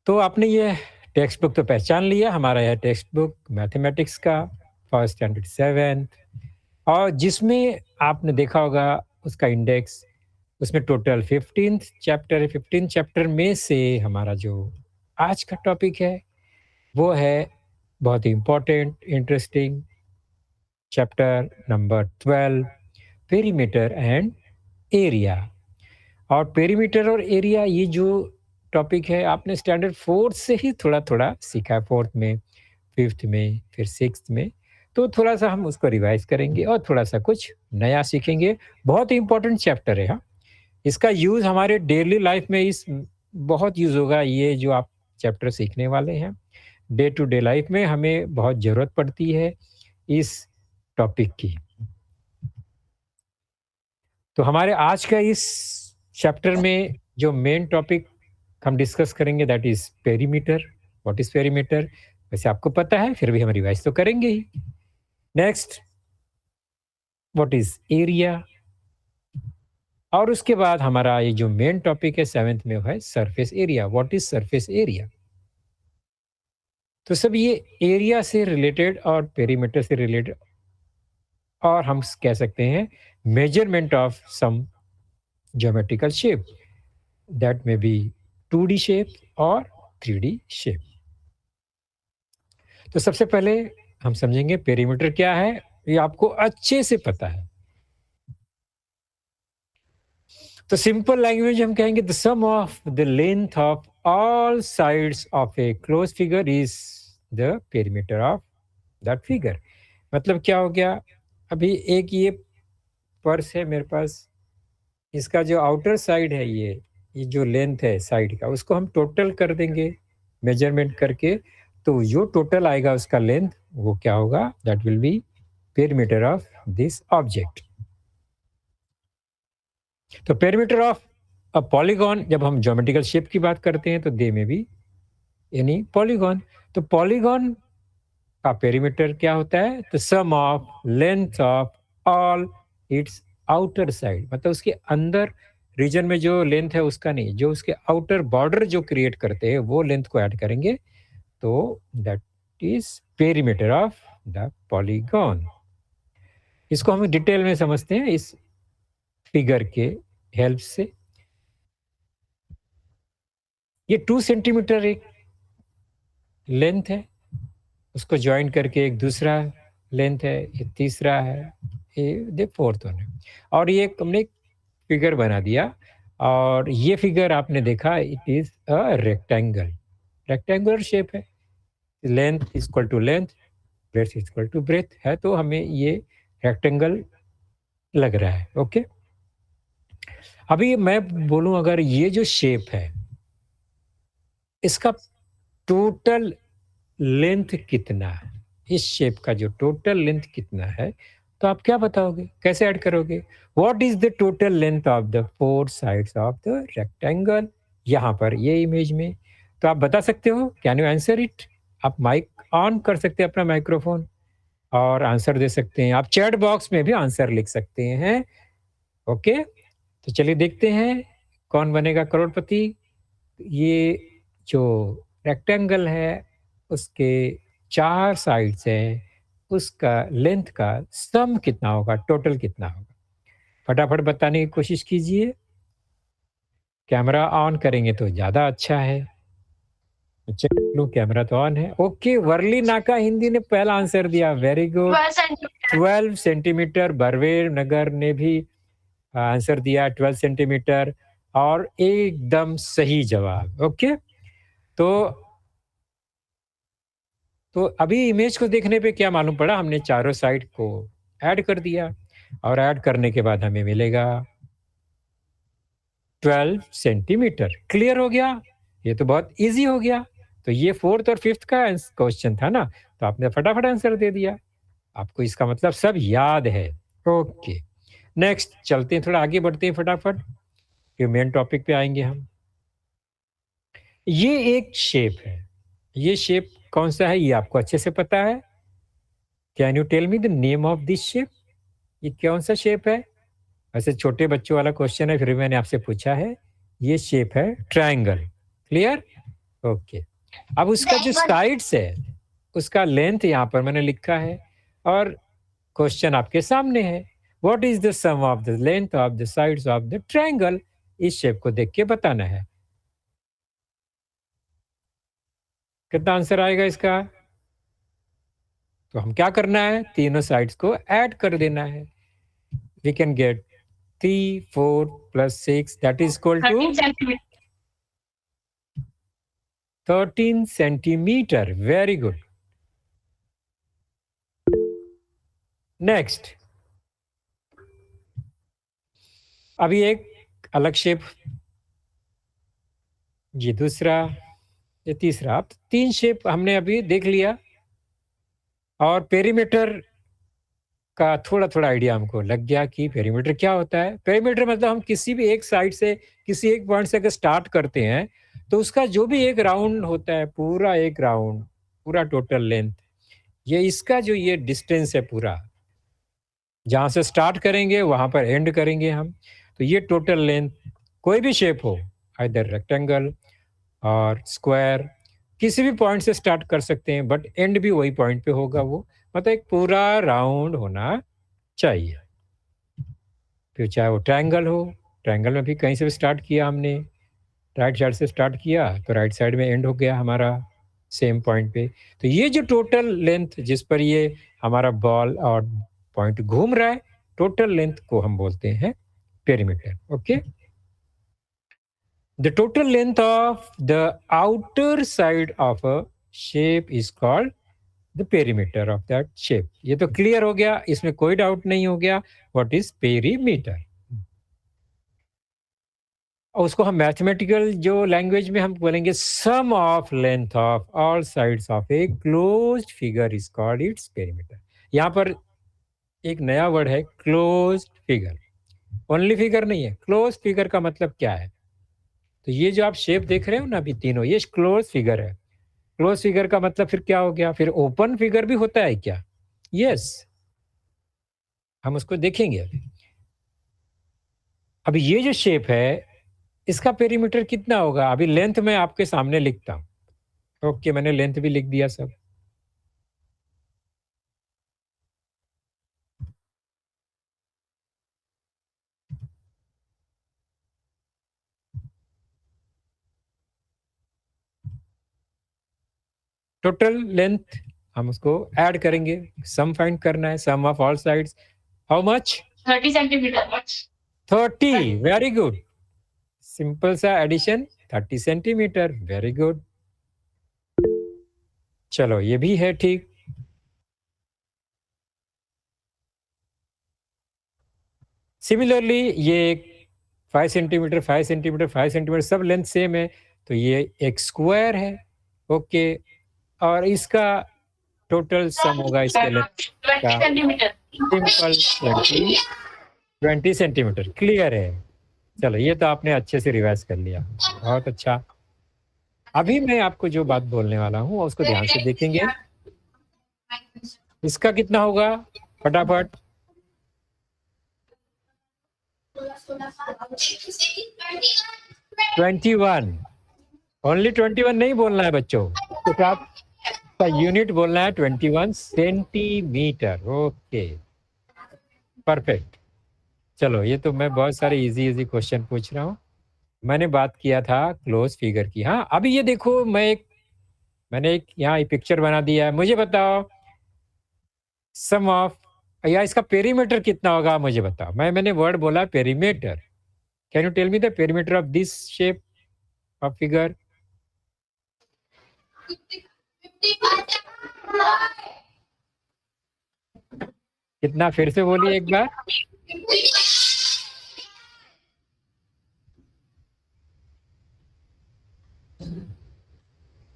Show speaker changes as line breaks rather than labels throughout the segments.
तो आपने ये टेक्स्ट बुक तो पहचान लिया, हमारा यह टेक्स्ट बुक मैथमेटिक्स का फर्स्ट स्टैंडर्ड 7th, और जिसमें आपने देखा होगा उसका इंडेक्स, उसमें टोटल 15th चैप्टर है। 15 चैप्टर में से हमारा जो आज का टॉपिक है वो है बहुत ही important, interesting chapter number 12, perimeter and area. और पेरीमीटर और एरिया ये जो टॉपिक है आपने स्टैंडर्ड 4 से ही थोड़ा-थोड़ा सीखा है, 4th में, 5th में, फिर 6th में। तो थोड़ा-सा हम उसको रिवाइज़ करेंगे और थोड़ा-सा कुछ नया सीखेंगे। बहुत ही इम्पोर्टेंट चैप्टर है, हाँ। इसका यूज़ हमारे डेली लाइफ़ में बहुत यूज़ होगा, ये जो आप चैप्टर सीखने वाले हैं। डे टू डे लाइफ़ में हमें बहुत ज़रूरत पड़ती है इस टॉपिक की। तो हमारे आज का इस चैप्टर में जो मेन टॉपिक हम डिस्कस करेंगे that is perimeter. What is perimeter? वैसे आपको पता है, फिर भी हम रिवाइज़ तो करेंगे ही। Next, what is area? और उसके बाद हमारा ये जो मेन टॉपिक है 7th में वो है surface area. What is surface area? तो सब ये एरिया से रिलेटेड और पेरीमीटर से रिलेटेड, और हम कह सकते हैं measurement of some geometrical shape, that may be 2D shape और 3D शेप। तो सबसे पहले हम समझेंगे पेरीमीटर क्या है, ये आपको अच्छे से पता है। तो सिंपल लैंग्वेज हम कहेंगे the sum of the length of all sides of a close figure is the perimeter of that figure. मतलब क्या हो गया, अभी एक ये पर्स है मेरे पास, इसका जो आउटर साइड है ये जो लेंथ है साइड का, उसको हम टोटल कर देंगे मेजरमेंट करके, तो जो टोटल आएगा उसका लेंथ वो क्या होगा, that will be perimeter of this object. तो पेरीमीटर ऑफ अ पॉलीगॉन, जब हम ज्योमेट्रिकल शेप की बात करते हैं तो दे में भी यानी पॉलीगॉन। तो पॉलीगॉन का पेरीमीटर क्या होता है, the sum of length of all its outer side, मतलब उसके अंदर रीजन में जो लेंथ है उसका नहीं, जो उसके आउटर बॉर्डर जो क्रिएट करते हैं वो लेंथ को ऐड करेंगे, तो that is perimeter of the polygon. इसको हम डिटेल में समझते हैं इस फिगर के हेल्प से। ये 2 सेंटीमीटर एक लेंथ है, उसको ज्वाइन करके एक दूसरा लेंथ है, ये तीसरा है, ये फोर्थ वन है, और ये हमने फिगर बना दिया। और ये फिगर आपने देखा, it is a rectangle, rectangular shape है। Length equal to length, breadth equal to breadth है, तो हमें ये रेक्टेंगल लग रहा है। ओके, अभी मैं बोलूं अगर ये जो शेप है इसका टोटल लेंथ कितना है, इस शेप का जो टोटल लेंथ कितना है, तो आप क्या बताओगे, कैसे ऐड करोगे? What is the total length of the 4 sides of the rectangle, यहाँ पर ये इमेज में। तो आप बता सकते हो, कैन यू आंसर इट? आप माइक ऑन कर सकते हैं अपना माइक्रोफोन और आंसर दे सकते हैं। आप चैट बॉक्स में भी आंसर लिख सकते हैं। ओके, तो चलिए देखते हैं कौन बनेगा करोड़पति। ये जो रेक्टेंगल है उसके 4 साइड्स हैं, उसका लेंथ का सम कितना होगा, टोटल कितना होगा? फटाफट बताने की कोशिश कीजिए। कैमरा ऑन करेंगे तो ज़्यादा अच्छा है। चलो कैमरा तो ऑन है। ओके, वर्ली नाका हिंदी ने पहला आंसर दिया, वेरी गुड।
12 सेंटीमीटर।
12 सेंटीमीटर। बरवेर नगर ने भी आंसर दिया 12 सेंटीमीटर, और एकदम सही जवाब। ओके, तो अभी इमेज को देखने पे क्या मालूम पड़ा, हमने चारों साइड को ऐड कर दिया, और ऐड करने के बाद हमें मिलेगा 12 सेंटीमीटर। क्लियर हो गया? ये तो बहुत इजी हो गया। तो ये 4th और 5th का क्वेश्चन था ना, तो आपने फटाफट आंसर दे दिया। आपको इसका मतलब सब याद है। ओके, नेक्स्ट चलते हैं, थोड़ा आगे बढ़ते हैं फटाफट, फिर मेन टॉपिक पे आएंगे हम। ये एक शेप है, ये शेप कौन सा है ये आपको अच्छे से पता है। Can you tell me the name of this shape? ये कौन सा शेप है? वैसे छोटे बच्चों वाला क्वेश्चन है, फिर भी मैंने आपसे पूछा है। ये शेप है ट्रायंगल। क्लियर? ओके। अब उसका जो साइड्स है, उसका लेंथ यहाँ पर मैंने लिखा है और क्वेश्चन आपके सामने है। What is the sum of the length of the sides of the triangle? इस शेप को देख के बताना है। कितना आंसर आएगा इसका? तो हम क्या करना है, तीनों साइड्स को ऐड कर देना है। We can get 3 4 plus 6 that is equal to 13 centimetre. Very good. Next, अभी एक अलग शेप, ये दूसरा, ये तीसरा। अब 3 शेप हमने अभी देख लिया और पेरीमीटर का थोड़ा थोड़ा आइडिया हमको लग गया कि पेरीमीटर क्या होता है। पेरीमीटर मतलब हम किसी भी एक साइड से, किसी एक पॉइंट से अगर स्टार्ट करते हैं तो उसका जो भी एक राउंड होता है, पूरा एक राउंड, पूरा टोटल लेंथ, ये इसका जो ये डिस्टेंस है पूरा, जहाँ से स्टार्ट करेंगे वहाँ पर एंड करेंगे हम, तो ये टोटल लेंथ कोई भी शेप हो, आइदर रेक्टेंगल और स्क्वायर, किसी भी पॉइंट से स्टार्ट कर सकते हैं, बट एंड भी वही पॉइंट पे होगा। वो मतलब एक पूरा राउंड होना चाहिए। फिर चाहे वो ट्रायंगल हो, ट्रायंगल में भी कहीं से भी स्टार्ट किया हमने, राइट साइड से स्टार्ट किया तो राइट साइड में एंड हो गया हमारा सेम पॉइंट पे। तो ये जो टोटल लेंथ जिस पर ये हमारा बॉल और पॉइंट घूम रहा है, टोटल लेंथ को हम बोलते हैं perimeter. Okay. The total length of the outer side of a shape is called the perimeter of that shape. ये तो क्लियर हो गया, इसमें कोई डाउट नहीं हो गया। What is perimeter? और उसको हम मैथमेटिकल जो लैंग्वेज में हम बोलेंगे, sum of length of all sides of a closed figure is called its perimeter. यहाँ पर एक नया वर्ड है, क्लोज्ड फिगर। ओनली फिगर नहीं है, क्लोज फिगर का मतलब क्या है? तो ये जो आप शेप देख रहे हो ना अभी तीनों, ये क्लोज फिगर है। क्लोज फिगर का मतलब फिर क्या हो गया? फिर ओपन फिगर भी होता है क्या? यस, हम उसको देखेंगे अभी। अभी ये जो शेप है, इसका पेरीमीटर कितना होगा? अभी लेंथ में आपके सामने लिखता हूं। ओके, मैंने लेंथ भी लिख दिया सब। टोटल लेंथ हम उसको ऐड करेंगे, सम फाइंड करना है, sum of all sides. How much?
30 centimetre.
30। Very good. Simple सा एडिशन, 30 सेंटीमीटर। Very good. चलो ये भी है ठीक। सिमिलरली ये 5 सेंटीमीटर 5 सेंटीमीटर 5 सेंटीमीटर सब लेंथ सेम है, तो ये एक स्क्वायर है। ओके, और इसका टोटल सम होगा इसके लेंथ का
20 सेंटीमीटर।
Simple 20 centimetre. क्लियर है? चलो ये तो आपने अच्छे से रिवाइज कर लिया, बहुत अच्छा। अभी मैं आपको जो बात बोलने वाला हूँ उसको ध्यान से देखेंगे। इसका कितना होगा फटाफट? 21। ओनली 21 नहीं बोलना है बच्चों, कुछ आपका यूनिट बोलना है 21 सेंटीमीटर। Okay, perfect. चलो ये तो मैं बहुत सारे इजी इजी क्वेश्चन पूछ रहा हूँ। मैंने बात किया था क्लोज फिगर की। हाँ, अभी ये देखो, मैंने एक यहाँ एक पिक्चर बना दिया है। मुझे बताओ सम ऑफ, या इसका पेरीमीटर कितना होगा मुझे बताओ। मैंने वर्ड बोला perimeter. Can you tell me the perimeter of this shape of figure? कितना? फिर से बोलिए एक बार।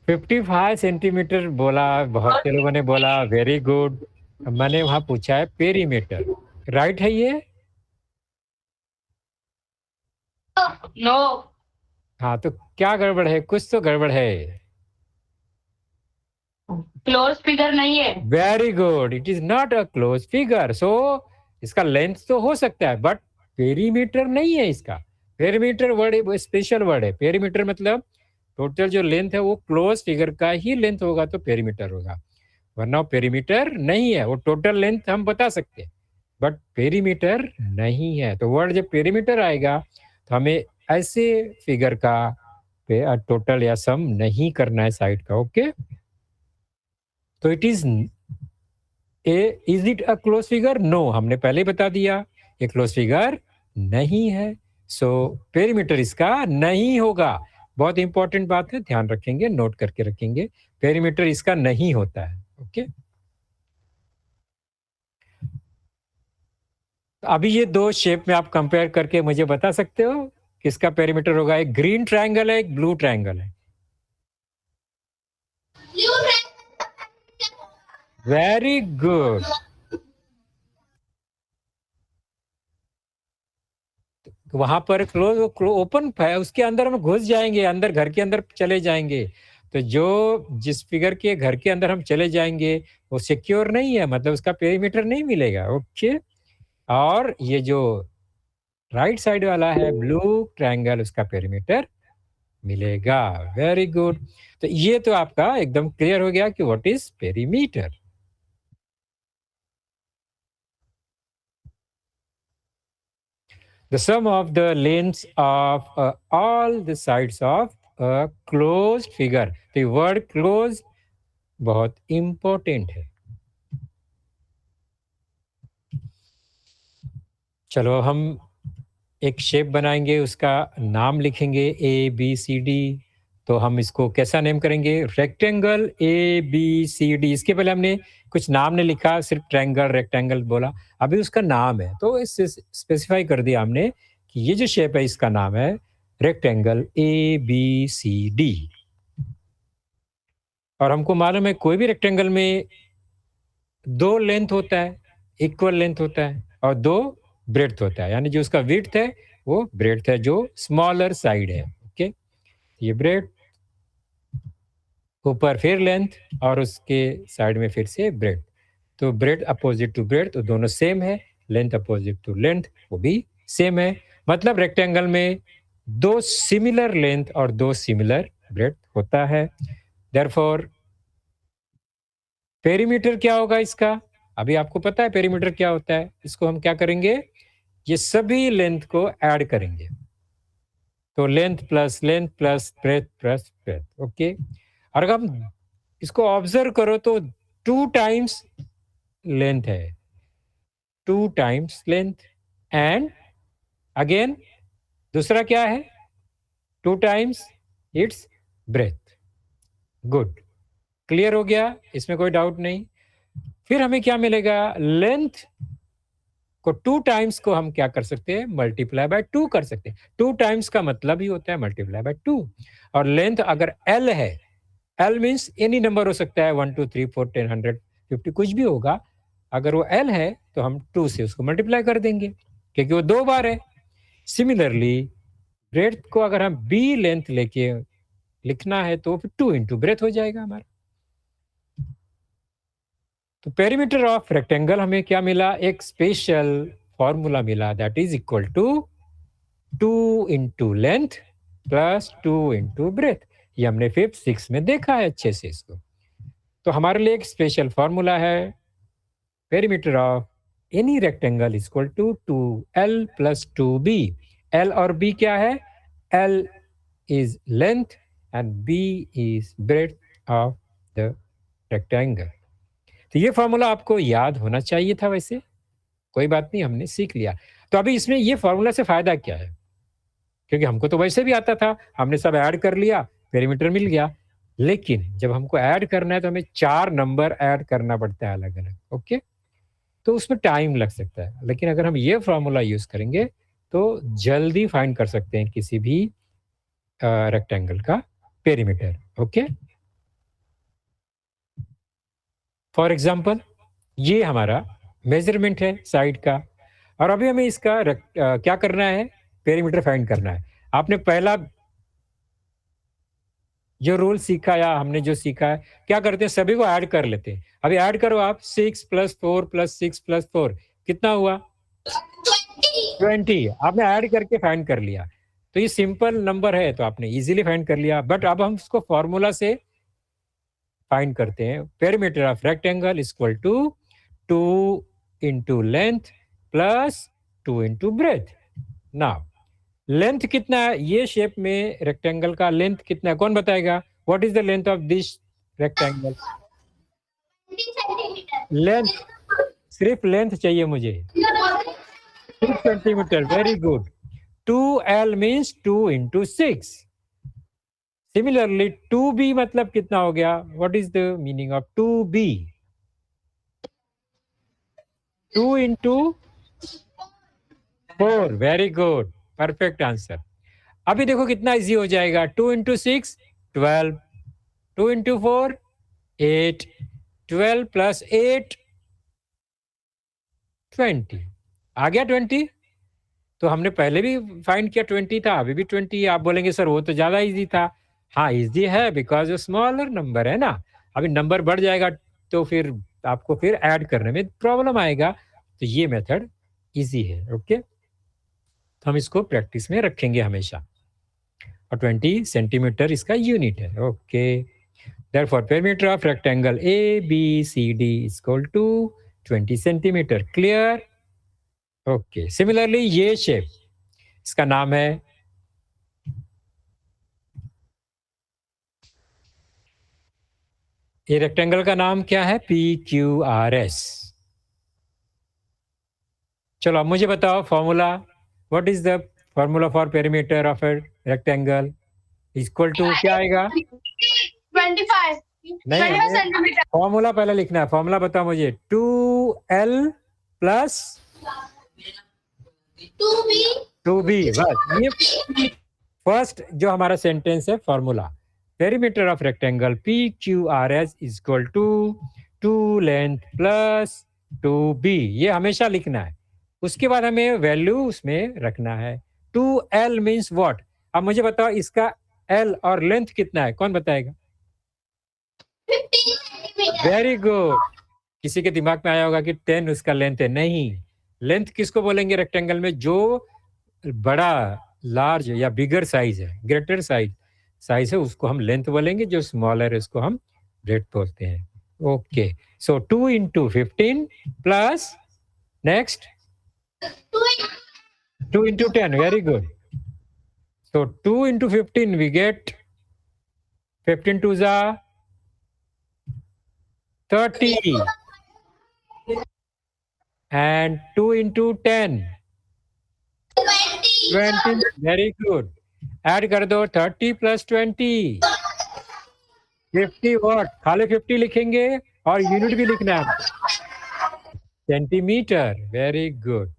55 सेंटीमीटर बोला, बहुत से लोगों ने बोला। Very good. मैंने वहां पूछा है पेरीमीटर, राइट है ये?
नो।
हाँ, तो क्या गड़बड़ है? कुछ तो गड़बड़ है।
क्लोज फिगर नहीं है।
Very good, it is not a close figure. So इसका लेंथ तो हो सकता है बट पेरीमीटर नहीं है इसका। पेरीमीटर वर्ड स्पेशल वर्ड है। पेरीमीटर मतलब टोटल जो लेंथ है वो क्लोज फिगर का ही लेंथ होगा तो पेरीमीटर होगा, वरना पेरीमीटर नहीं है। वो टोटल लेंथ हम बता सकते हैं बट पेरीमीटर नहीं है। तो वर्ड जब पेरीमीटर आएगा तो हमें ऐसे फिगर का टोटल या सम नहीं करना है साइड का। ओके, तो it is it a close figure? No, हमने पहले ही बता दिया ये क्लोज फिगर नहीं है। सो पेरीमीटर इसका नहीं होगा। बहुत इंपॉर्टेंट बात है, ध्यान रखेंगे, नोट करके रखेंगे, पेरीमीटर इसका नहीं होता है। ओके, अभी ये दो शेप में आप कंपेयर करके मुझे बता सकते हो किसका पेरीमीटर होगा? एक ग्रीन ट्रायंगल है, एक ब्लू ट्रायंगल है। Very good. वहां पर क्लोज ओपन है, उसके अंदर हम घुस जाएंगे, अंदर घर के अंदर चले जाएंगे। तो जो जिस फिगर के घर के अंदर हम चले जाएंगे वो सिक्योर नहीं है, मतलब उसका पेरीमीटर नहीं मिलेगा। ओके, और ये जो राइट साइड वाला है ब्लू ट्रायंगल, उसका पेरीमीटर मिलेगा। Very good. तो ये तो आपका एकदम क्लियर हो गया कि what is perimeter. The sum of the lengths of all the sides of a closed figure. तो वर्ड क्लोज बहुत इंपॉर्टेंट है। चलो हम एक शेप बनाएंगे, उसका नाम लिखेंगे ए बी सी डी। तो हम इसको कैसा नेम करेंगे? Rectangle A B C D. इसके पहले हमने कुछ नाम नहीं लिखा, सिर्फ ट्रायंगल रेक्टेंगल बोला। अभी उसका नाम है तो इससे स्पेसिफाई कर दिया हमने कि ये जो शेप है इसका नाम है rectangle A B C D. और हमको मालूम है कोई भी रेक्टेंगल में दो लेंथ होता है, इक्वल लेंथ होता है, और दो ब्रेड्थ होता है, यानी जो उसका विड्थ है वो ब्रेड्थ है जो स्मॉलर साइड है। ओके, ये ब्रेड, ऊपर फिर लेंथ, और उसके साइड में फिर से ब्रेड। तो ब्रेड अपोजिट टू ब्रेड, तो दोनों सेम है। लेंथ अपोजिट टू लेंथ, वो भी सेम है। मतलब रेक्टेंगल में दो सिमिलर लेंथ और दो सिमिलर ब्रेड होता है। देयरफॉर पेरीमीटर क्या होगा इसका? अभी आपको पता है पेरीमीटर क्या होता है। इसको हम क्या करेंगे? ये सभी लेंथ को ऐड करेंगे, तो length plus breadth plus breadth. Okay, और अगर हम इसको ऑब्जर्व करो तो 2 टाइम्स लेंथ है, 2 टाइम्स लेंथ, एंड अगेन दूसरा क्या है? 2 times it's breath. Good, clear हो गया, इसमें कोई डाउट नहीं। फिर हमें क्या मिलेगा? लेंथ को 2 टाइम्स को हम क्या कर सकते हैं? मल्टीप्लाई बाय 2 कर सकते हैं। 2 टाइम्स का मतलब ही होता है मल्टीप्लाई बाय 2। और लेंथ अगर L है, L मीन्स एनी नंबर हो सकता है, 1 2 3 4 10 100 50 कुछ भी होगा। अगर वो L है तो हम 2 से उसको मल्टीप्लाई कर देंगे क्योंकि वो 2 बार है। सिमिलरली ब्रेथ को अगर हम B लेंथ लेके लिखना है तो फिर 2 इंटू ब्रेथ हो जाएगा हमारा। तो पेरीमीटर ऑफ रेक्टेंगल हमें क्या मिला? एक स्पेशल फॉर्मूला मिला, that is equal to 2 into length plus 2 into breadth. ये हमने 5th 6th में देखा है अच्छे से इसको। तो हमारे लिए एक स्पेशल फॉर्मूला है, perimeter of any rectangle is equal to 2L plus 2B। L और B क्या है? L is length and B is breadth of the rectangle। तो ये फॉर्मूला आपको याद होना चाहिए था, वैसे कोई बात नहीं, हमने सीख लिया। तो अभी इसमें ये फॉर्मूला से फायदा क्या है? क्योंकि हमको तो वैसे भी आता था, हमने सब ऐड कर लिया, पेरीमीटर मिल गया। लेकिन जब हमको ऐड करना है तो हमें 4 नंबर ऐड करना पड़ता है अलग अलग। ओके, तो उसमें टाइम लग सकता है। लेकिन अगर हम ये फॉर्मूला यूज करेंगे तो जल्दी फाइंड कर सकते हैं किसी भी रेक्टेंगल का पेरीमीटर। ओके, फॉर एग्जाम्पल ये हमारा मेजरमेंट है साइड का, और अभी हमें इसका क्या करना है? पेरीमीटर फाइंड करना है। आपने पहला जो रूल सीखा या हमने जो सीखा है, क्या करते हैं? सभी को ऐड कर लेते हैं। अभी ऐड करो आप, 6 + 4 + 6 + 4 कितना हुआ? 20। आपने ऐड करके फाइंड कर लिया। तो ये सिंपल नंबर है तो आपने इजीली फाइंड कर लिया, बट अब हम उसको फॉर्मूला से फाइंड करते हैं। Perimeter of rectangle equal to 2 into length plus 2 into breadth. Now length कितना है ये शेप में रेक्टेंगल का लेंथ कितना है, कौन बताएगा? What is the length of this rectangle? Length, सिर्फ लेंथ चाहिए मुझे, 6 centimetre. Very good. 2L means 2 into 6। Similarly 2B मतलब कितना हो गया? What is the meaning of 2B? 2 into 4। Very good, perfect answer. अभी देखो कितना इजी हो जाएगा। 2 इंटू 6 12, 2 इंटू 4 8, 12 प्लस 8 20। आ गया 20। तो हमने पहले भी फाइंड किया 20 था, अभी भी 20। आप बोलेंगे सर वो तो ज्यादा इजी था। हाँ इजी है बिकॉज स्मॉलर नंबर है ना। अभी नंबर बढ़ जाएगा तो फिर आपको फिर ऐड करने में प्रॉब्लम आएगा। तो ये मेथड इजी है। ओके, तो हम इसको प्रैक्टिस में रखेंगे हमेशा। और 20 सेंटीमीटर इसका यूनिट है। Okay, therefore perimeter of rectangle ABCD is equal to 20 centimetre. Clear? Okay, similarly ये शेप, इसका नाम है, ये रेक्टेंगल का नाम क्या है? PQRS। चलो अब मुझे बताओ formula. What is the formula for perimeter of a rectangle? Equal to क्या आएगा?
25
नहीं,
सेंटीमीटर।
फॉर्मूला पहले लिखना है। फॉर्मूला बताओ मुझे। 2L plus 2B। बस ये फर्स्ट जो हमारा सेंटेंस है formula. Perimeter of rectangle PQRS is equal to 2 length plus 2B। ये हमेशा लिखना है। उसके बाद हमें वैल्यू उसमें रखना है। 2L means what? अब मुझे बताओ इसका L और लेंथ कितना है, कौन बताएगा?
15 सेंटीमीटर।
Very good. किसी के दिमाग में आया होगा कि 10 उसका लेंथ है। नहीं, लेंथ किसको बोलेंगे रेक्टेंगल में? जो बड़ा, लार्ज या बिगर साइज है, ग्रेटर साइज है, उसको हम लेंथ बोलेंगे। जो स्मॉलर है उसको हम ब्रेथ बोलते हैं। Okay, so 2 into 15 plus next 2 into 10। Very good. So 2 into 15 we get 15 two जा 30 and 2 into 10 20। Very good. Add कर दो 30 प्लस 20 50 वॉट। खाली 50 लिखेंगे और यूनिट भी लिखना है, सेंटीमीटर। Very good.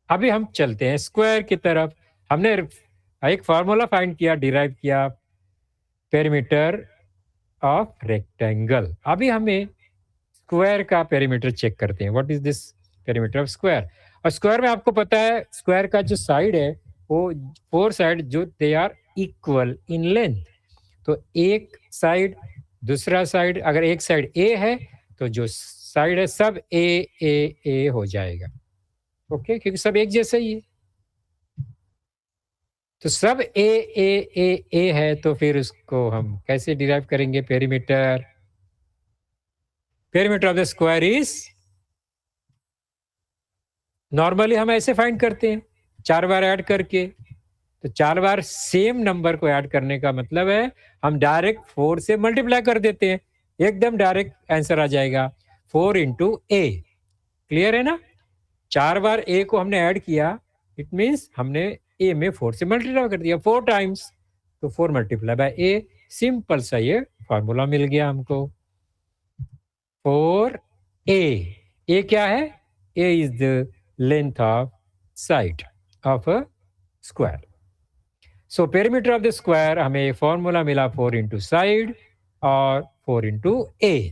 अभी हम चलते हैं स्क्वायर की तरफ। हमने एक फॉर्मूला फाइंड किया, डिराइव किया, पेरीमीटर ऑफ रेक्टेंगल। अभी हमें स्क्वायर का पेरीमीटर चेक करते हैं। What is this perimeter of square? और स्क्वायर में आपको पता है स्क्वायर का जो साइड है वो 4 साइड जो they are equal in length. तो एक साइड, दूसरा साइड, अगर एक साइड ए है तो जो साइड है सब ए हो जाएगा। ओके, क्योंकि सब एक जैसा ही है। तो सब ए है, तो फिर उसको हम कैसे डिराइव करेंगे perimeter? Perimeter of the square is, normally हम ऐसे फाइंड करते हैं 4 बार ऐड करके। तो 4 बार सेम नंबर को ऐड करने का मतलब है हम डायरेक्ट 4 से मल्टीप्लाई कर देते हैं, एकदम डायरेक्ट आंसर आ जाएगा 4 इंटू ए। क्लियर है ना? 4 बार ए को हमने ऐड किया, इट मीन्स हमने ए में 4 से मल्टीप्लाई कर दिया 4 टाइम्स। तो 4 मल्टीप्लाई बाय ए। सिंपल सा ये फॉर्मूला मिल गया हमको। 4a क्या है? a is the length of side of a square. So perimeter of the square हमें फॉर्मूला मिला 4 इंटू साइड और 4 इंटू ए।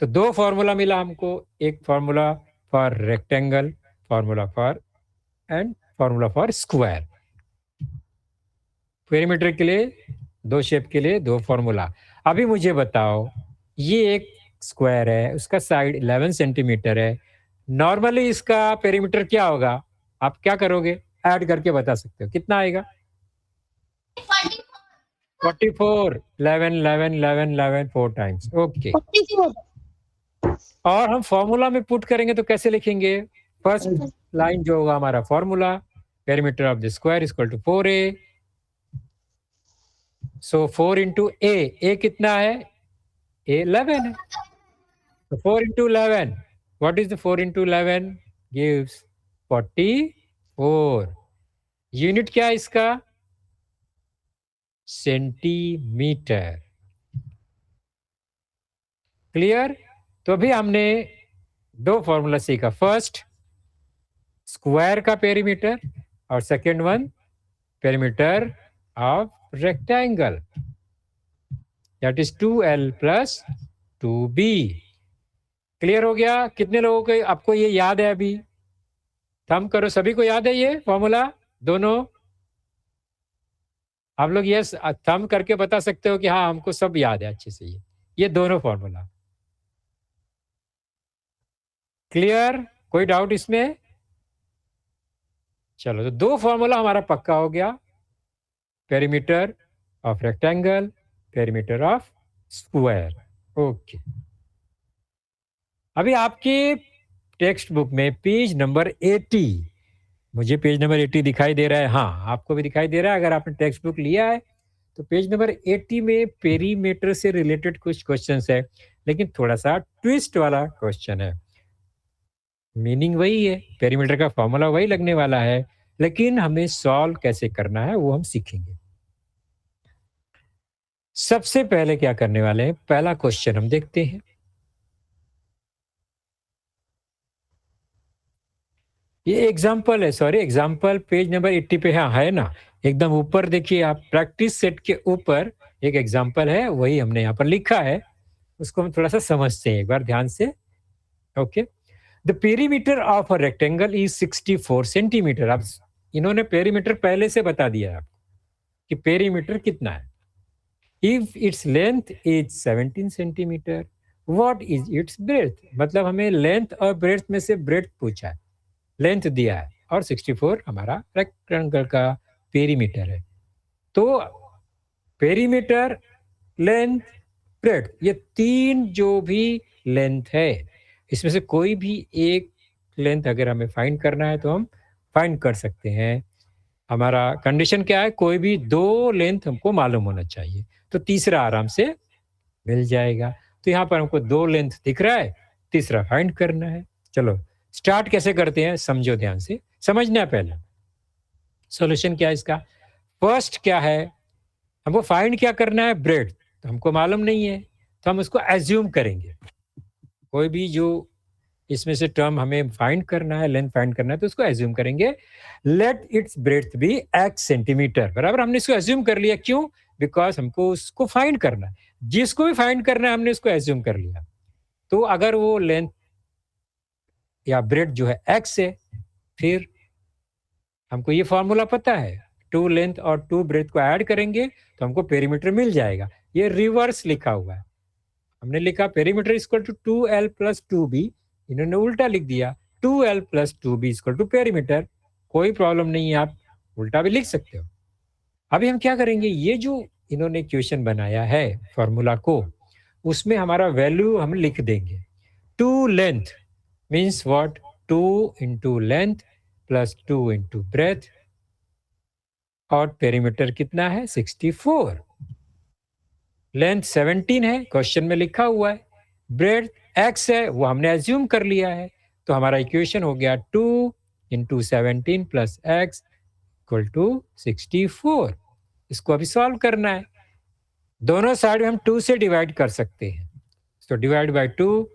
तो 2 फॉर्मूला मिला हमको, एक formula for rectangle, formula for and formula for square. Perimeter के लिए 2 शेप के लिए 2 फॉर्मूला। अभी मुझे बताओ, ये एक स्क्वायर है, उसका साइड 11 सेंटीमीटर है, नॉर्मली इसका पेरीमीटर क्या होगा? आप क्या करोगे? ऐड करके बता सकते हो। कितना आएगा? 44, 11, 11, 11, 11 4 टाइम्स। ओके।
44.
और हम फॉर्मूला में पुट करेंगे तो कैसे लिखेंगे? फर्स्ट लाइन जो होगा हमारा formula, perimeter of the square equal to 4a। So 4 into a कितना है? ए 11 है। तो 4 into 11, what is the 4 into 11? Gives 44। Unit क्या है इसका? सेंटीमीटर। क्लियर? तो अभी हमने दो फॉर्मूला सीखा, फर्स्ट स्क्वायर का पेरीमीटर और second one perimeter of rectangle, that is 2l plus 2b। Clear हो गया? कितने लोगों को आपको ये याद है? अभी थंब करो, सभी को याद है ये फॉर्मूला दोनों? आप लोग यस थंब करके बता सकते हो कि हाँ हमको सब याद है अच्छे से। ये दोनों फॉर्मूला क्लियर? कोई डाउट इसमें? चलो, तो दो फॉर्मूला हमारा पक्का हो गया, perimeter of rectangle, perimeter of square. Okay. अभी आपके टेक्स्ट बुक में पेज नंबर 80, मुझे पेज नंबर 80 दिखाई दे रहा है, हाँ आपको भी दिखाई दे रहा है। अगर आपने टेक्स्ट बुक लिया है तो पेज नंबर 80 में पेरीमीटर से रिलेटेड कुछ क्वेश्चंस है, लेकिन थोड़ा सा ट्विस्ट वाला क्वेश्चन है। मीनिंग वही है, पेरीमीटर का फॉर्मूला वही लगने वाला है, लेकिन हमें सॉल्व कैसे करना है वो हम सीखेंगे। सबसे पहले क्या करने वाले हैं, पहला क्वेश्चन हम देखते हैं। ये एग्जाम्पल है, सॉरी एग्जाम्पल पेज नंबर 80 पे है ना, एकदम ऊपर देखिए आप, प्रैक्टिस सेट के ऊपर एक एग्जाम्पल है, वही हमने यहाँ पर लिखा है, उसको हम थोड़ा सा समझते हैं एक बार ध्यान से। Okay. The perimeter of a rectangle is 64 centimetre. अब इन्होंने पेरीमीटर पहले से बता दिया है आपको कि पेरीमीटर कितना है। If its length is 17 centimetre, what is it's breath? मतलब हमें लेंथ और ब्रेथ में से ब्रेथ पूछा है, लेंथ दिया है, और 64 हमारा रेक्टेंगल का पेरीमीटर है। तो पेरीमीटर, लेंथ, ब्रेथ, ये तीन जो भी लेंथ है, इसमें से कोई भी एक लेंथ अगर हमें फाइंड करना है तो हम फाइंड कर सकते हैं। हमारा कंडीशन क्या है? कोई भी दो लेंथ हमको मालूम होना चाहिए, तो तीसरा आराम से मिल जाएगा। तो यहाँ पर हमको दो लेंथ दिख रहा है, तीसरा फाइंड करना है। चलो स्टार्ट कैसे करते हैं, समझो ध्यान से, समझना है पहले। सॉल्यूशन क्या है इसका? फर्स्ट क्या है, हमको फाइंड क्या करना है? ब्रेथ। तो हमको मालूम नहीं है, तो हम उसको एज्यूम करेंगे। कोई भी जो इसमें से टर्म हमें फाइंड करना है, लेंथ फाइंड करना है, तो उसको एज्यूम करेंगे। Let its breadth be x centimetre, बराबर। हमने इसको एज्यूम कर लिया, क्यों? बिकॉज हमको उसको फाइंड करना है, जिसको भी फाइंड करना है हमने उसको एज्यूम कर लिया। तो अगर वो लेंथ या ब्रेथ जो है x है, फिर हमको ये फॉर्मूला पता है, टू लेंथ और टू ब्रेथ को ऐड करेंगे तो हमको पेरीमीटर मिल जाएगा। ये रिवर्स लिखा हुआ है, हमने लिखा perimeter equal to 2l plus 2b, इन्होंने उल्टा लिख दिया 2l plus 2b equal to perimeter. कोई प्रॉब्लम नहीं है, आप उल्टा भी लिख सकते हो। अभी हम क्या करेंगे, ये जो इन्होंने क्वेश्चन बनाया है फॉर्मूला को, उसमें हमारा वैल्यू हम लिख देंगे। Two length means what? 2 into length plus 2 into breadth, और पेरीमीटर कितना है? 64। लेंथ 17 है, क्वेश्चन में लिखा हुआ है, ब्रेथ x है, वो हमने एज्यूम कर लिया है। तो हमारा इक्वेशन हो गया 2 into 17 plus x equal to 64। इसको अभी सॉल्व करना है। दोनों साइड में हम 2 से डिवाइड कर सकते हैं, तो divide by 2,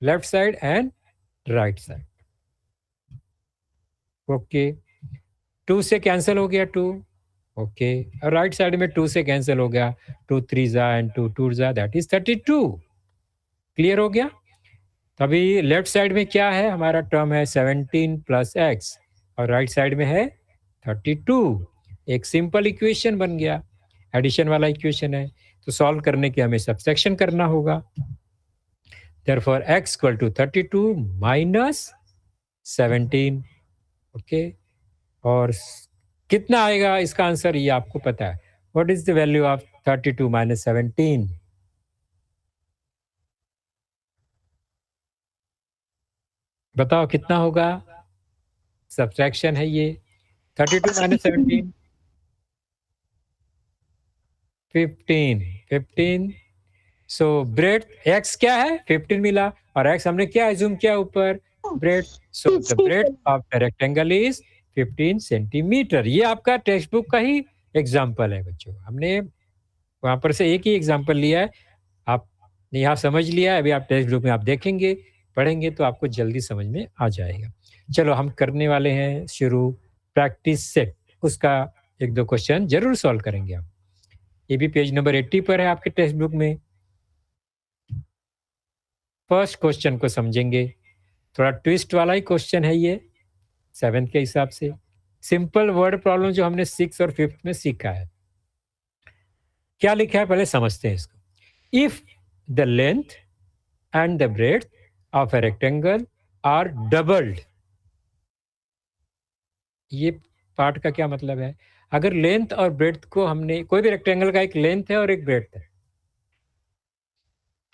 left side and right side. Okay, 2 से कैंसिल हो गया 2, ओके, और राइट साइड में 2 से कैंसिल हो गया, 2 3 जा एंड 2 2 जा, दैट इज 32। क्लियर हो गया? तभी लेफ्ट साइड में क्या है, हमारा टर्म है 17 प्लस एक्स, और राइट साइड में है 32। एक सिंपल इक्वेशन बन गया, एडिशन वाला इक्वेशन है। तो सॉल्व करने के हमें सबसेक्शन करना होगा। Therefore x equal to 32 minus 17. Okay, और कितना आएगा इसका आंसर, ये आपको पता है. What is the value of 32 minus 17? बताओ कितना होगा. सब्ट्रैक्शन है ये. 32 माइनस 17, 15. सो ब्रेड एक्स क्या है, 15 मिला, और एक्स हमने क्या एज्यूम किया ऊपर, bread. So the bread of the rectangle is 15 centimetre. ये आपका टेक्स्ट बुक का ही एग्जाम्पल है बच्चों. हमने वहां पर से एक ही एग्जाम्पल लिया है. आपने यहाँ समझ लिया है, अभी आप टेक्स्ट बुक में आप देखेंगे, पढ़ेंगे तो आपको जल्दी समझ में आ जाएगा. चलो हम करने वाले हैं शुरू प्रैक्टिस सेट. उसका एक दो क्वेश्चन जरूर सॉल्व करेंगे हम. ये भी पेज नंबर 80 पर है आपके टेक्स्ट बुक में. फर्स्ट क्वेश्चन को समझेंगे. थोड़ा ट्विस्ट वाला ही क्वेश्चन है ये, 7th के हिसाब से. सिंपल वर्ड प्रॉब्लम जो हमने 6th और 5th में सीखा है. क्या लिखा है पहले समझते हैं इसको. If the length and the breadth of a rectangle are doubled. ये पार्ट का क्या मतलब है. अगर लेंथ और ब्रेड्थ को हमने, कोई भी रेक्टेंगल का एक लेंथ है और एक ब्रेड्थ है.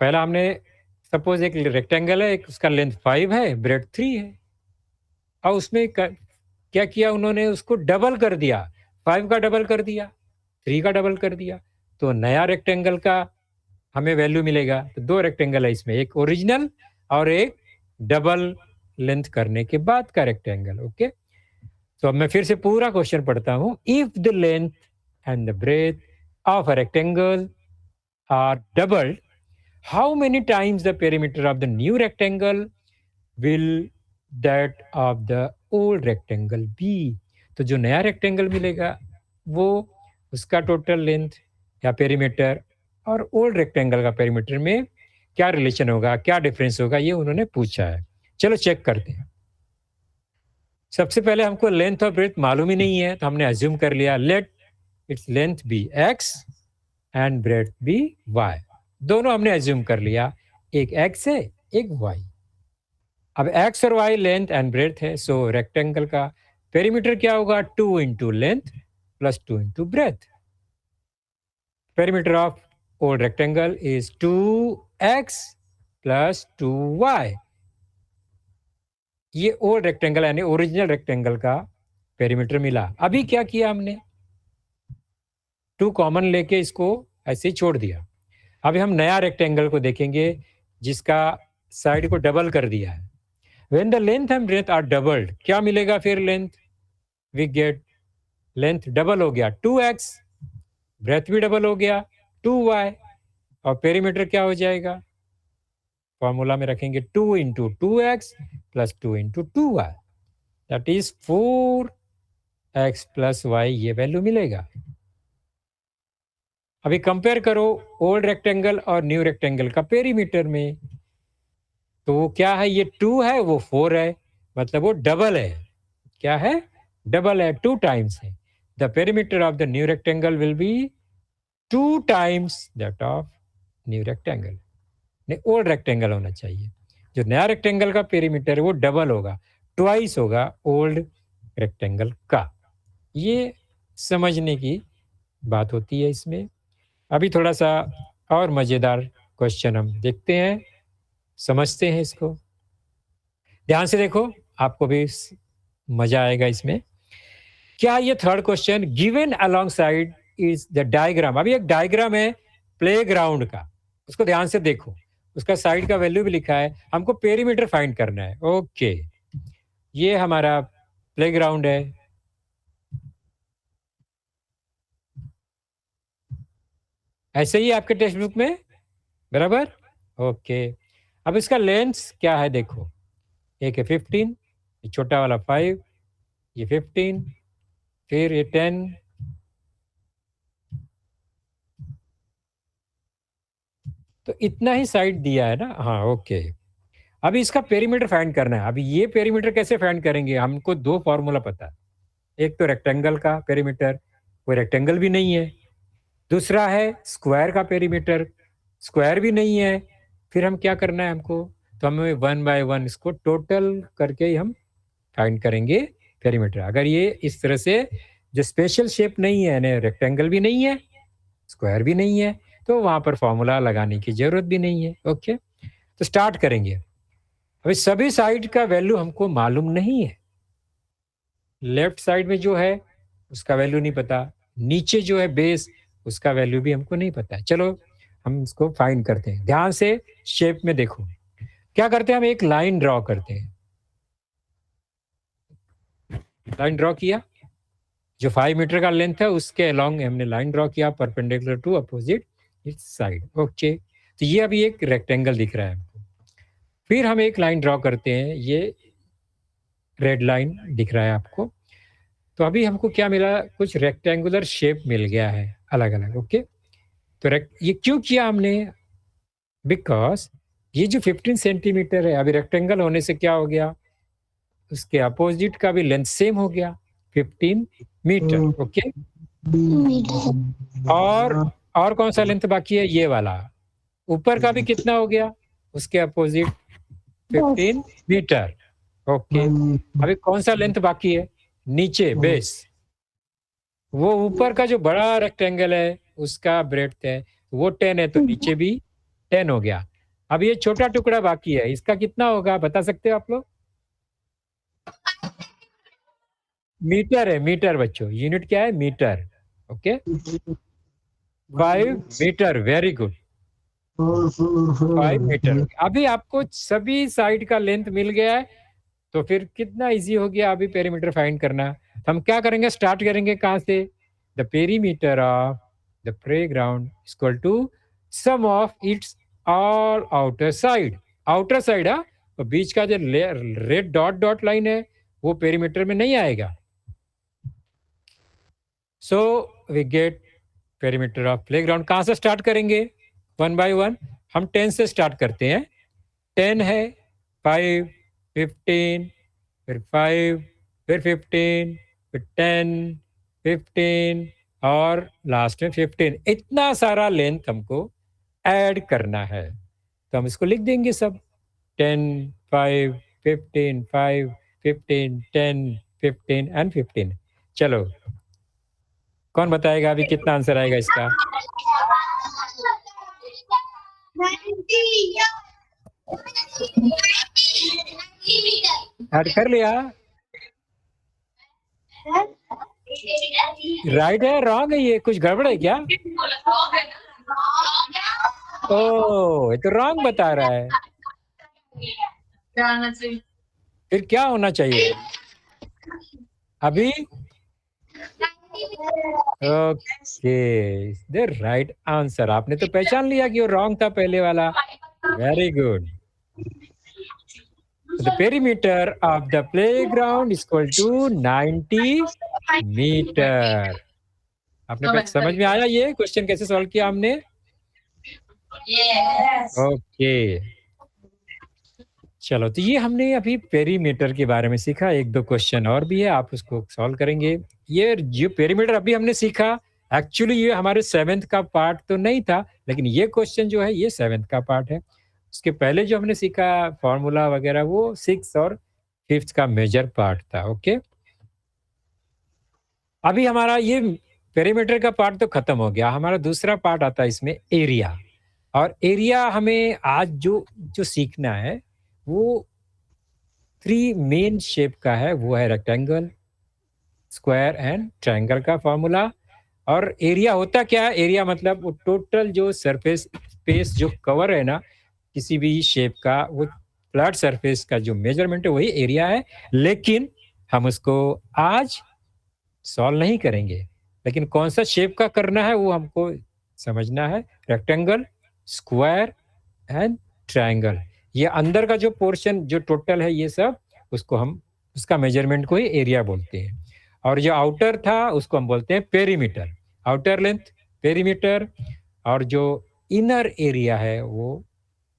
पहला हमने सपोज एक रेक्टेंगल है, एक उसका लेंथ 5 है, ब्रेड्थ 3 है, और उसमें क्या किया उन्होंने, उसको डबल कर दिया. 5 का डबल कर दिया, 3 का डबल कर दिया, तो नया रेक्टेंगल का हमें वैल्यू मिलेगा. तो दो रेक्टेंगल है इसमें, एक ओरिजिनल और एक डबल लेंथ करने के बाद का रेक्टेंगल. ओके, तो अब मैं फिर से पूरा क्वेश्चन पढ़ता हूं. If the length and the breadth of a rectangle are doubled, how many times the perimeter of the new rectangle will that of the old rectangle be? तो जो नया रेक्टेंगल मिलेगा वो उसका टोटल लेंथ या perimeter और old rectangle का perimeter में क्या रिलेशन होगा, क्या डिफरेंस होगा, ये उन्होंने पूछा है. चलो चेक करते हैं. सबसे पहले हमको लेंथ और ब्रेथ मालूम ही नहीं है, तो हमने अज्यूम कर लिया let its length be x and breadth be y. दोनों हमने एज्यूम कर लिया, एक x है एक y. अब x और y लेंथ एंड ब्रेथ है, सो रेक्टेंगल का पेरीमीटर क्या होगा, 2 into length plus 2 into breath. Perimeter of old rectangle is 2x plus 2y. ये ओल्ड रेक्टेंगल यानी ओरिजिनल रेक्टेंगल का पेरीमीटर मिला. अभी क्या किया हमने, 2 कॉमन लेके इसको ऐसे ही छोड़ दिया. अभी हम नया रेक्टेंगल को देखेंगे जिसका साइड को डबल कर दिया है. When the length and breadth are doubled, क्या मिलेगा फिर length, we get length double हो गया 2x, ब्रेथ भी डबल हो गया 2y, और पेरीमीटर क्या हो जाएगा, फॉर्मूला में रखेंगे 2 into 2x plus 2 into 2y, that is 4x plus y. ये वैल्यू मिलेगा. अभी कंपेयर करो ओल्ड रेक्टेंगल और न्यू रेक्टेंगल का पेरीमीटर में, तो वो क्या है, ये 2 है वो 4 है, मतलब वो डबल है. क्या है, डबल है, 2 टाइम्स है. The perimeter of the new rectangle will be 2 times that of new rectangle. नहीं, ओल्ड रेक्टेंगल होना चाहिए. जो नया रेक्टेंगल का पेरीमीटर है वो डबल होगा, ट्वाइस होगा ओल्ड रेक्टेंगल का. ये समझने की बात होती है इसमें. अभी थोड़ा सा और मजेदार क्वेश्चन हम देखते हैं, समझते हैं इसको. ध्यान से देखो, आपको भी मजा आएगा इसमें. क्या ये third question, given along side is the diagram. अभी एक डायग्राम है प्लेग्राउंड का, उसको ध्यान से देखो. उसका साइड का वैल्यू भी लिखा है, हमको पेरीमीटर फाइंड करना है. ओके, ये हमारा प्लेग्राउंड है. ऐसे ही आपके टेक्स्ट बुक में, बराबर. ओके, अब इसका लेंथ क्या है देखो, एक है 15, ये छोटा वाला 5, ये 15, फिर ये 10, तो इतना ही साइड दिया है ना. हाँ ओके, अभी इसका पेरीमीटर फाइंड करना है. अभी ये पेरीमीटर कैसे फाइंड करेंगे, हमको दो फॉर्मूला पता है. एक तो रेक्टेंगल का पेरीमीटर, कोई रेक्टेंगल भी नहीं है. दूसरा है स्क्वायर का पेरीमीटर, स्क्वायर भी नहीं है. फिर हम क्या करना है हमको, तो हमें 1 बाय 1 इसको टोटल करके ही हम फाइंड करेंगे पेरीमीटर। अगर ये इस तरह से जो स्पेशल शेप नहीं है, यानी रेक्टेंगल भी नहीं है, स्क्वायर भी नहीं है, तो वहाँ पर फॉर्मूला लगाने की ज़रूरत भी नहीं है। ओके, तो स्टार्ट करेंगे। अभी सभी साइड का वैल्यू हमको मालूम नहीं है। लेफ्ट साइड में जो है उसका वैल्यू नहीं पता, नीचे जो है बेस उसका वैल्यू भी हमको नहीं पता है। चलो हम इसको फाइंड करते हैं। ध्यान से शेप में देखो, क्या करते हैं, हम एक लाइन ड्रॉ करते हैं। लाइन ड्रॉ किया, जो 5 मीटर का लेंथ है उसके अलोंग हमने लाइन ड्रॉ किया, perpendicular to opposite its side. Okay, तो ये अभी एक रेक्टेंगल दिख रहा है हमको। फिर हम एक लाइन ड्रॉ करते हैं, ये रेड लाइन दिख रहा है आपको। तो अभी हमको क्या मिला, कुछ रेक्टेंगुलर शेप मिल गया है अलग अलग। ओके, तो ये क्यों किया हमने, बिकॉज ये जो 15 सेंटीमीटर है, अभी रेक्टेंगल होने से क्या हो गया, उसके अपोजिट का भी लेंथ सेम हो गया 15 मीटर। ओके, और कौन सा लेंथ बाकी है, ये वाला। ऊपर का भी कितना हो गया, उसके अपोजिट 15 मीटर। ओके, अभी कौन सा लेंथ बाकी है, नीचे बेस। वो ऊपर का जो बड़ा रेक्टेंगल है उसका ब्रेड्थ है वो 10 है, तो नीचे भी 10 हो गया। अब ये छोटा टुकड़ा बाकी है, इसका कितना होगा बता सकते हो आप लोग? मीटर है, मीटर बच्चों, यूनिट क्या है, metre. Okay, 5 metre, very good, 5 metre. अभी आपको सभी साइड का लेंथ मिल गया है, तो फिर कितना इजी हो गया अभी पेरीमीटर फाइंड करना। तो हम क्या करेंगे, स्टार्ट करेंगे कहाँ से, the perimeter of the playground equal to sum of its all outer side. Outer side, हाँ, तो बीच का जो रेड डॉट डॉट लाइन है वो पेरीमीटर में नहीं आएगा। So we get perimeter of playground. कहाँ से स्टार्ट करेंगे, 1 बाय 1। हम 10 से स्टार्ट करते हैं। 10 है, 5, 15, फिर 5, फिर 15, फिर 10, 15 और लास्ट में 15। इतना सारा लेंथ हमको ऐड करना है, तो हम इसको लिख देंगे सब, 10, 5, 15, 5, 15, 10, 15 एंड 15। चलो कौन बताएगा अभी कितना आंसर आएगा इसका?
90
ऐड कर लिया? राइट है, रॉन्ग है, ये कुछ गड़बड़ है क्या? ओह, ये तो रॉन्ग बता रहा है। फिर क्या होना चाहिए अभी? Okay, the right answer. आपने तो पहचान लिया कि वो रॉन्ग था पहले वाला। Very good. The perimeter of the playground equal to 90 metre. आपने समझ में आया ये क्वेश्चन कैसे सॉल्व किया हमने? ओके, चलो, तो ये हमने अभी पेरीमीटर के बारे में सीखा। एक दो क्वेश्चन और भी है, आप उसको सॉल्व करेंगे। ये जो पेरीमीटर अभी हमने सीखा, एक्चुअली ये हमारे 7th का पार्ट तो नहीं था, लेकिन ये क्वेश्चन जो है ये 7th का पार्ट है। उसके पहले जो हमने सीखा फॉर्मूला वगैरह वो 6 और 5th का मेजर पार्ट था। ओके, अभी हमारा ये पेरीमीटर का पार्ट तो खत्म हो गया। हमारा दूसरा पार्ट आता है इसमें, एरिया। और एरिया हमें आज जो जो सीखना है वो 3 मेन शेप का है, वो है रेक्टेंगल, स्क्वायर एंड ट्रायंगल का फॉर्मूला। और एरिया होता क्या है, एरिया मतलब वो टोटल जो सरफेस स्पेस जो कवर है ना किसी भी शेप का, वो फ्लैट सरफेस का जो मेजरमेंट है वही एरिया है। लेकिन हम उसको आज सॉल्व नहीं करेंगे, लेकिन कौन सा शेप का करना है वो हमको समझना है। रेक्टेंगल, स्क्वायर एंड ट्रायंगल, ये अंदर का जो पोर्शन जो टोटल है ये सब, उसको हम उसका मेजरमेंट को ही एरिया बोलते हैं। और जो आउटर था उसको हम बोलते हैं पेरीमीटर, आउटर लेंथ पेरीमीटर। और जो इनर एरिया है वो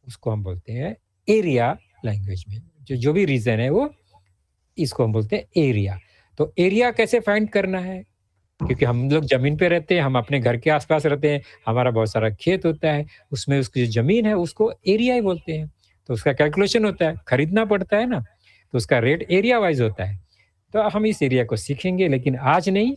उसको हम बोलते हैं एरिया। लैंग्वेज में जो भी रीजन है वो इसको हम बोलते हैं एरिया। तो एरिया कैसे फाइंड करना है, क्योंकि हम लोग ज़मीन पे रहते हैं, हम अपने घर के आस-पास रहते हैं, हमारा बहुत सारा खेत होता है, उसमें उसकी जो ज़मीन है उसको एरिया ही बोलते हैं। तो उसका कैलकुलेशन होता है, खरीदना पड़ता है ना, तो उसका रेट एरिया वाइज़ होता है। तो हम इस एरिया को सीखेंगे लेकिन आज नहीं,